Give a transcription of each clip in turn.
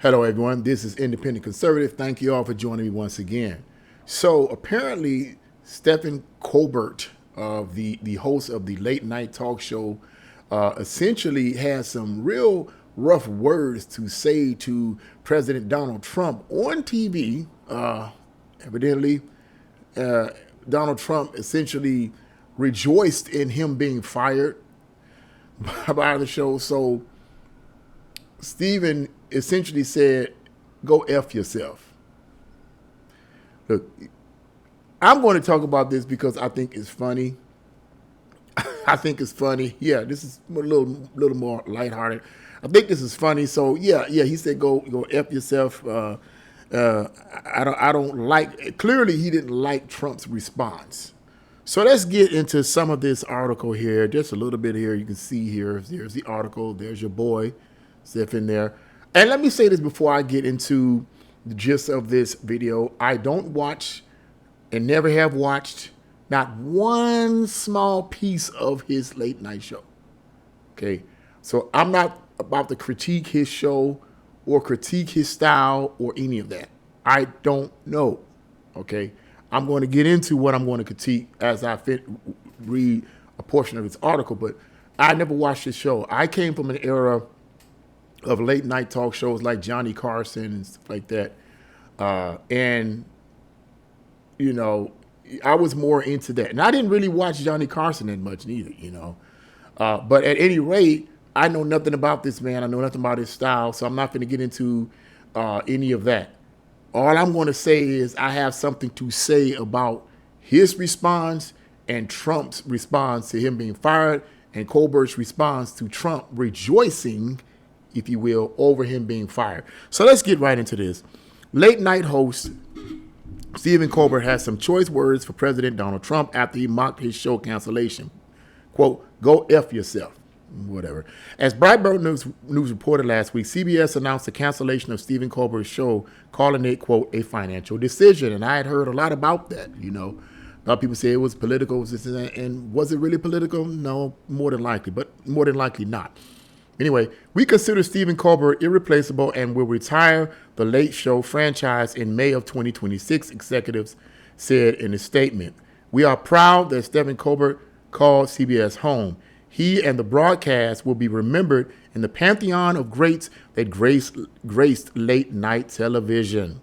Hello, everyone. This is Independent Conservative. Thank you all for joining me once again. So apparently, Stephen Colbert, the host of the late night talk show, essentially has some real rough words to say to President Donald Trump on TV. Evidently, Donald Trump essentially rejoiced in him being fired by the show. So Stephen essentially said, go F yourself. Look, I'm going to talk about this because I think it's funny. I think it's funny. Yeah, this is a little more lighthearted. I think this is funny. So yeah, he said go F yourself. I don't like. Clearly, he didn't like Trump's response. So let's get into some of this article here. Just a little bit here. You can see here. There's the article. There's your boy, Steph in there. And let me say this before I get into the gist of this video. I don't watch and never have watched not one small piece of his late night show. Okay. So I'm not about to critique his show or critique his style or any of that. I don't know. Okay. I'm going to get into what I'm going to critique as I read a portion of this article, but I never watched his show. I came from an era of late night talk shows like Johnny Carson and stuff like that. And, you know, I was more into that. And I didn't really watch Johnny Carson that much neither, you know. But at any rate, I know nothing about this man. I know nothing about his style, so I'm not going to get into any of that. All I'm going to say is I have something to say about his response and Trump's response to him being fired and Colbert's response to Trump rejoicing, if you will, over him being fired. So let's get right into this. Late night host Stephen Colbert has some choice words for President Donald Trump after he mocked his show cancellation. Quote, go F yourself. Whatever. As Breitbart News reported last week, CBS announced the cancellation of Stephen Colbert's show, calling it, quote, a financial decision. And I had heard a lot about that, you know. A lot of people say it was political, and was it really political? No, more than likely, but more than likely not. Anyway, we consider Stephen Colbert irreplaceable and will retire the Late Show franchise in May of 2026, executives said in a statement. We are proud that Stephen Colbert called CBS home. He and the broadcast will be remembered in the pantheon of greats that graced late night television.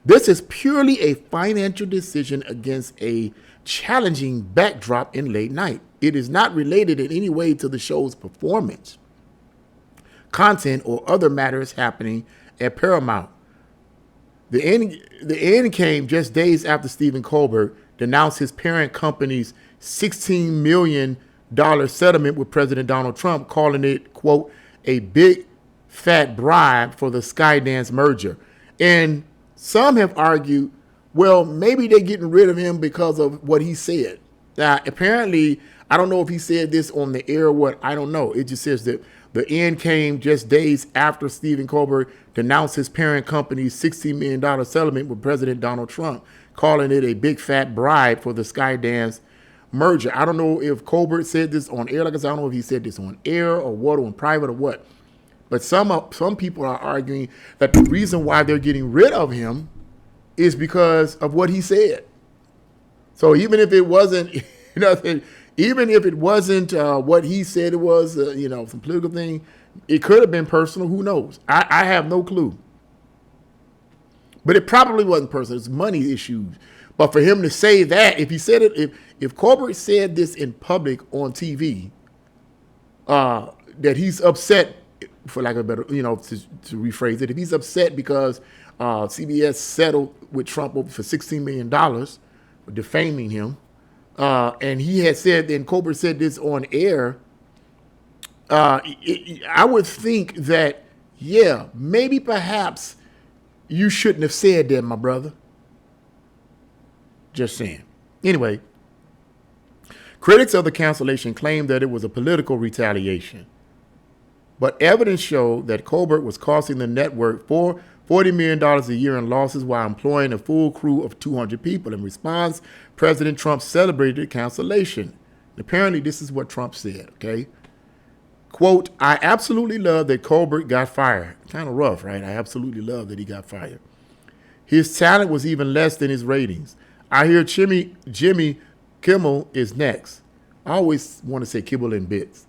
This is purely a financial decision against a challenging backdrop in late night. It is not related in any way to the show's performance, content, or other matters happening at Paramount. The end came just days after Stephen Colbert denounced his parent company's $16 million settlement with President Donald Trump, calling it, quote, a big fat bribe for the Skydance merger. And some have argued, well, maybe they're getting rid of him because of what he said. Now, apparently, I don't know if he said this on the air or what, I don't know. It just says that the end came just days after Stephen Colbert denounced his parent company's $16 million settlement with President Donald Trump, calling it a big fat bribe for the Skydance merger. I don't know if Colbert said this on air. Like I said, I don't know if he said this on air or what, or in private or what. But some people are arguing that the reason why they're getting rid of him is because of what he said. So even if it wasn't, even if it wasn't what he said it was, some political thing, it could have been personal. Who knows? I have no clue. But it probably wasn't personal. It's money issues. But for him to say that, if he said it, if Colbert said this in public on TV, that he's upset, for lack of a better, to rephrase it, if he's upset because CBS settled with Trump for $16 million for defaming him, and he had said, and Colbert said this on air, I would think that, yeah, maybe perhaps you shouldn't have said that, my brother. Just saying. Anyway, critics of the cancellation claimed that it was a political retaliation. But evidence showed that Colbert was costing the network $40 million a year in losses while employing a full crew of 200 people. In response, President Trump celebrated the cancellation. Apparently, this is what Trump said, okay? Quote, I absolutely love that Colbert got fired. Kind of rough, right? I absolutely love that he got fired. His talent was even less than his ratings. I hear Jimmy Kimmel is next. I always want to say Kibble in Bits.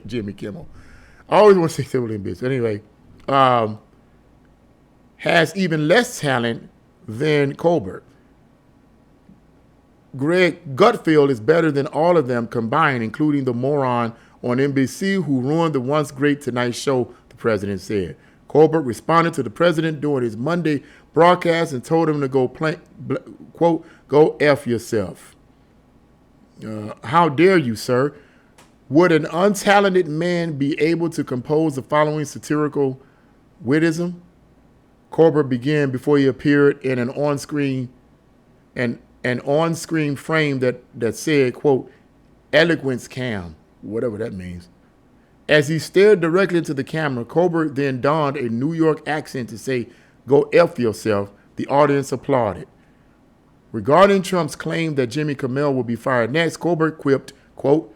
Jimmy Kimmel. I always want to say Kibble in Bits. Anyway, has even less talent than Colbert. Greg Gutfeld is better than all of them combined, including the moron on NBC who ruined the once great Tonight Show, the president said. Colbert responded to the president during his Monday broadcast and told him to quote, go F yourself. How dare you, sir? Would an untalented man be able to compose the following satirical wittism? Colbert began before he appeared in an on-screen frame that said, quote, eloquence cam, whatever that means. As he stared directly into the camera, Colbert then donned a New York accent to say, go F yourself. The audience applauded. Regarding Trump's claim that Jimmy Kimmel will be fired next, Colbert quipped, quote,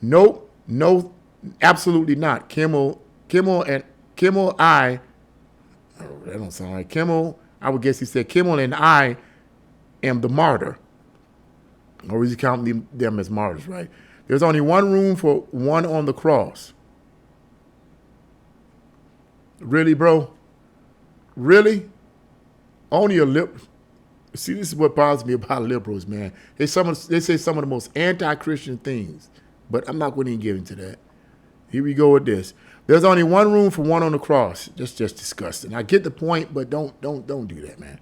nope, no, absolutely not. Kimmel, I don't sound like Kimmel. I would guess he said Kimmel and I am the martyr. Or is he counting them as martyrs, right? There's only one room for one on the cross. Really, bro? Really? Only a lip. See, this is what bothers me about liberals, man. They say some of the most anti-Christian things, but I'm not going to even get into that. Here we go with this. There's only one room for one on the cross. That's just disgusting. I get the point, but don't do that, man.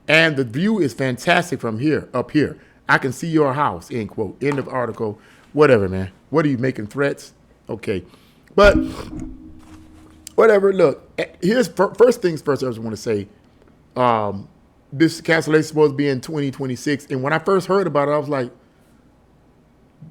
And the view is fantastic from here, up here. I can see your house, end quote. End of article. Whatever, man. What are you making threats? Okay. But whatever. Look, here's first things first. I just want to say, this cancellation is supposed to be in 2026. And when I first heard about it, I was like,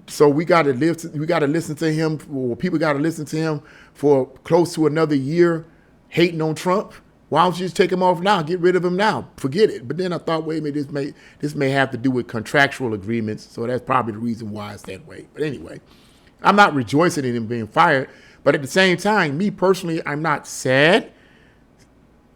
so we got to listen to him, or people got to listen to him for close to another year, hating on Trump. Why don't you just take him off now? Get rid of him now. Forget it. But then I thought, wait a minute, this may have to do with contractual agreements. So that's probably the reason why it's that way. But anyway, I'm not rejoicing in him being fired. But at the same time, me personally, I'm not sad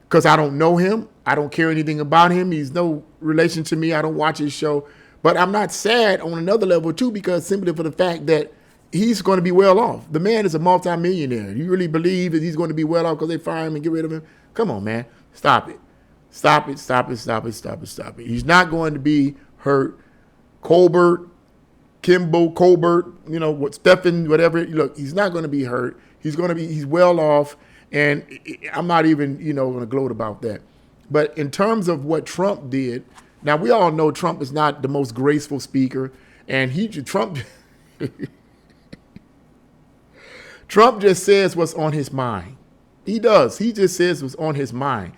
because I don't know him. I don't care anything about him. He's no relation to me. I don't watch his show. But I'm not sad on another level, too, because simply for the fact that he's going to be well off. The man is a multimillionaire. You really believe that he's going to be well off because they fire him and get rid of him? Come on, man. Stop it. Stop it, stop it, stop it, stop it, stop it. He's not going to be hurt. Colbert, Stephen, whatever. Look, he's not going to be hurt. He's well off. And I'm not even, going to gloat about that. But in terms of what Trump did, now we all know Trump is not the most graceful speaker. And Trump just says what's on his mind. He does. He just says what's on his mind.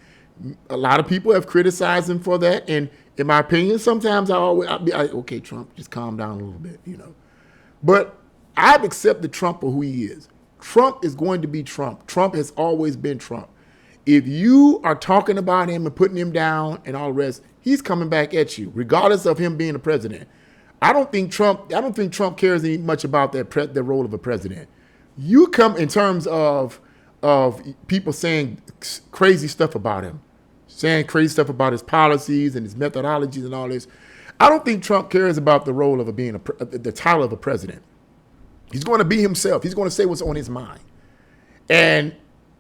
A lot of people have criticized him for that. And in my opinion, sometimes I'll be like, okay, Trump, just calm down a little bit, But I've accepted Trump for who he is. Trump is going to be Trump. Trump has always been Trump. If you are talking about him and putting him down and all the rest, he's coming back at you, regardless of him being the president. I don't think Trump cares any much about the role of a president. You come in terms of people saying crazy stuff about him, saying crazy stuff about his policies and his methodologies and all this. I don't think Trump cares about the role of being the title of a president. He's going to be himself. He's going to say what's on his mind. And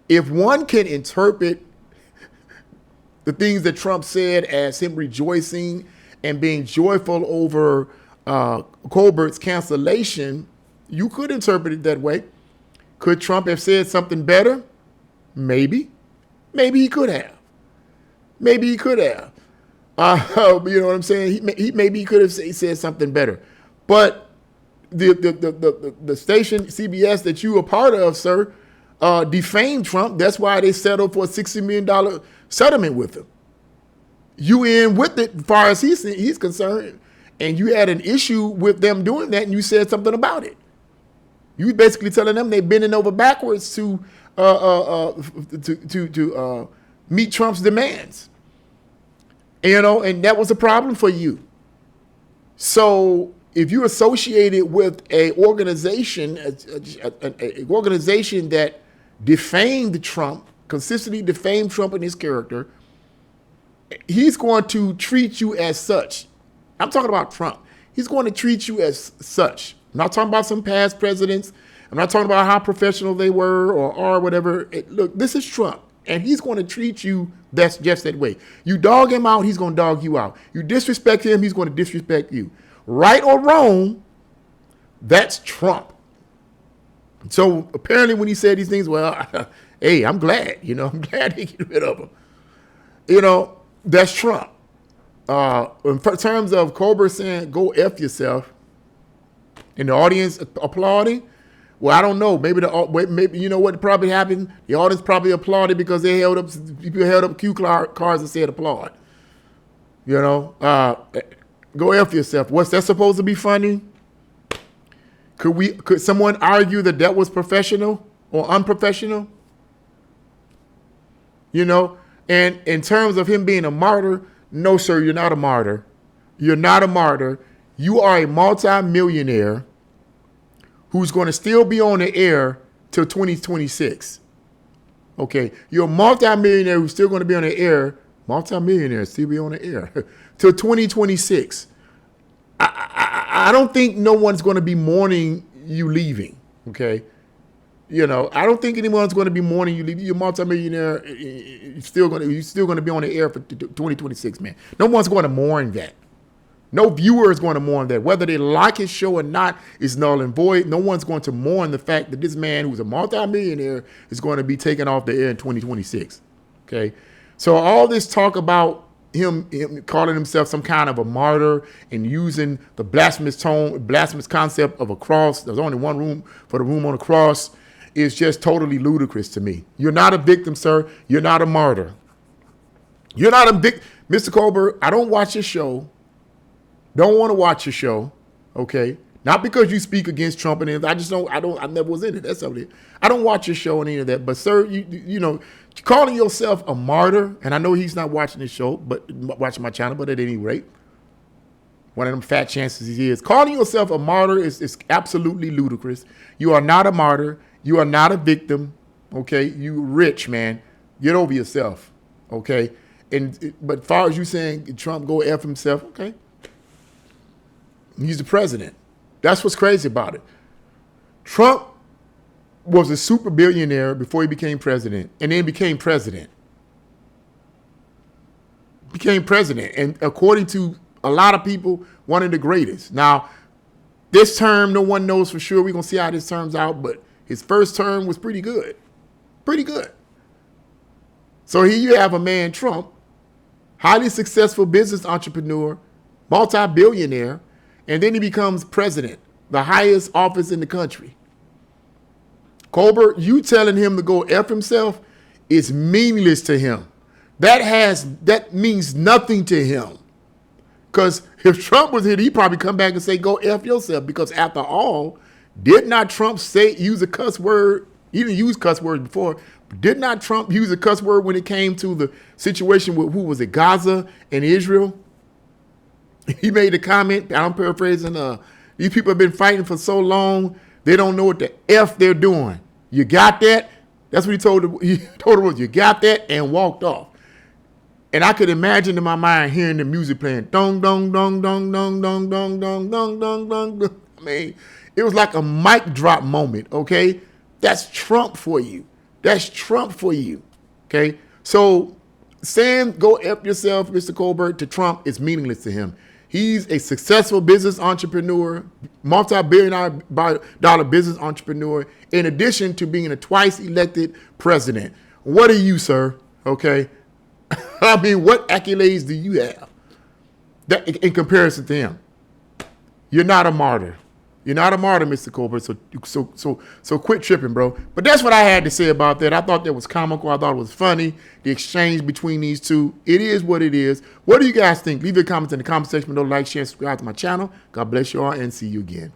if one can interpret the things that Trump said as him rejoicing and being joyful over Colbert's cancellation, you could interpret it that way. Could Trump have said something better? Maybe. Maybe he could have. Maybe he could have. You know what I'm saying? Maybe he could have said something better. But the station, CBS, that you were part of, sir, defamed Trump. That's why they settled for a $60 million settlement with him. You in with it as far as he's concerned. And you had an issue with them doing that, and you said something about it. You basically telling them they're bending over backwards to meet Trump's demands. And that was a problem for you. So if you're associated with a organization, organization that defamed Trump, consistently defamed Trump and his character, he's going to treat you as such. I'm talking about Trump. He's going to treat you as such. I'm not talking about some past presidents. I'm not talking about how professional they were or are, whatever. Look, this is Trump, and he's going to treat you just that way. You dog him out, he's going to dog you out. You disrespect him, he's going to disrespect you. Right or wrong, that's Trump. So apparently when he said these things, well, hey, I'm glad, I'm glad he get rid of him. That's Trump. In terms of Colbert saying, go F yourself, and the audience applauding, well, I don't know. Maybe you know what probably happened? The audience probably applauded because people held up cue cards and said applaud. Go F yourself. What's that supposed to be funny? Could someone argue that was professional or unprofessional? And in terms of him being a martyr, no, sir, you're not a martyr. You're not a martyr. You are a multi-millionaire who's going to still be on the air till 2026. Okay, you're a multi-millionaire who's still going to be on the air. Multi-millionaire still be on the air till 2026. I don't think no one's going to be mourning you leaving. Okay, I don't think anyone's going to be mourning you leaving. You're a multi-millionaire. You're still going to be on the air for 2026, man. No one's going to mourn that. No viewer is going to mourn that. Whether they like his show or not is null and void. No one's going to mourn the fact that this man who's a multimillionaire is going to be taken off the air in 2026. Okay? So all this talk about him calling himself some kind of a martyr and using the blasphemous concept of a cross, there's only one room for the room on the cross, is just totally ludicrous to me. You're not a victim, sir. You're not a martyr. You're not a victim. Mr. Colbert, I don't watch your show. Don't want to watch your show, okay? Not because you speak against Trump and anything. I never was in it. That's something. I don't watch your show and any of that. But sir, you calling yourself a martyr, and I know he's not watching this show, but watching my channel, but at any rate, one of them fat chances he is. Calling yourself a martyr is absolutely ludicrous. You are not a martyr. You are not a victim, okay? You rich, man. Get over yourself, okay? But as far as you saying Trump go F himself, okay? He's the president. That's what's crazy about it. Trump was a super billionaire before he became president, and then became president. And according to a lot of people, one of the greatest. Now, this term, no one knows for sure. We're going to see how this turns out, but his first term was pretty good. Pretty good. So here you have a man, Trump, highly successful business entrepreneur, multi-billionaire, and then he becomes president, the highest office in the country. Colbert, you telling him to go F himself is meaningless to him. That means nothing to him. Because if Trump was here, he'd probably come back and say, go F yourself. Because after all, did not Trump use a cuss word? He didn't use cuss words before. But did not Trump use a cuss word when it came to the situation with, who was it, Gaza and Israel? He made a comment, I'm paraphrasing, these people have been fighting for so long, they don't know what the F they're doing. You got that? That's what he told him. He told him, you got that, and walked off. And I could imagine in my mind hearing the music playing, dong, dong, dong, dong, dong, dong, dong, dong, dong, dong, dong. I mean, it was like a mic drop moment, okay? That's Trump for you. That's Trump for you, okay? So saying go F yourself, Mr. Colbert, to Trump is meaningless to him. He's a successful business entrepreneur, multi-billion-dollar business entrepreneur, in addition to being a twice elected president. What are you, sir? Okay. I mean, what accolades do you have that in comparison to him? You're not a martyr. You're not a martyr, Mr. Colbert. So quit tripping, bro. But that's what I had to say about that. I thought that was comical. I thought it was funny. The exchange between these two. It is what it is. What do you guys think? Leave your comments in the comment section below. Like, share, subscribe to my channel. God bless you all, and see you again.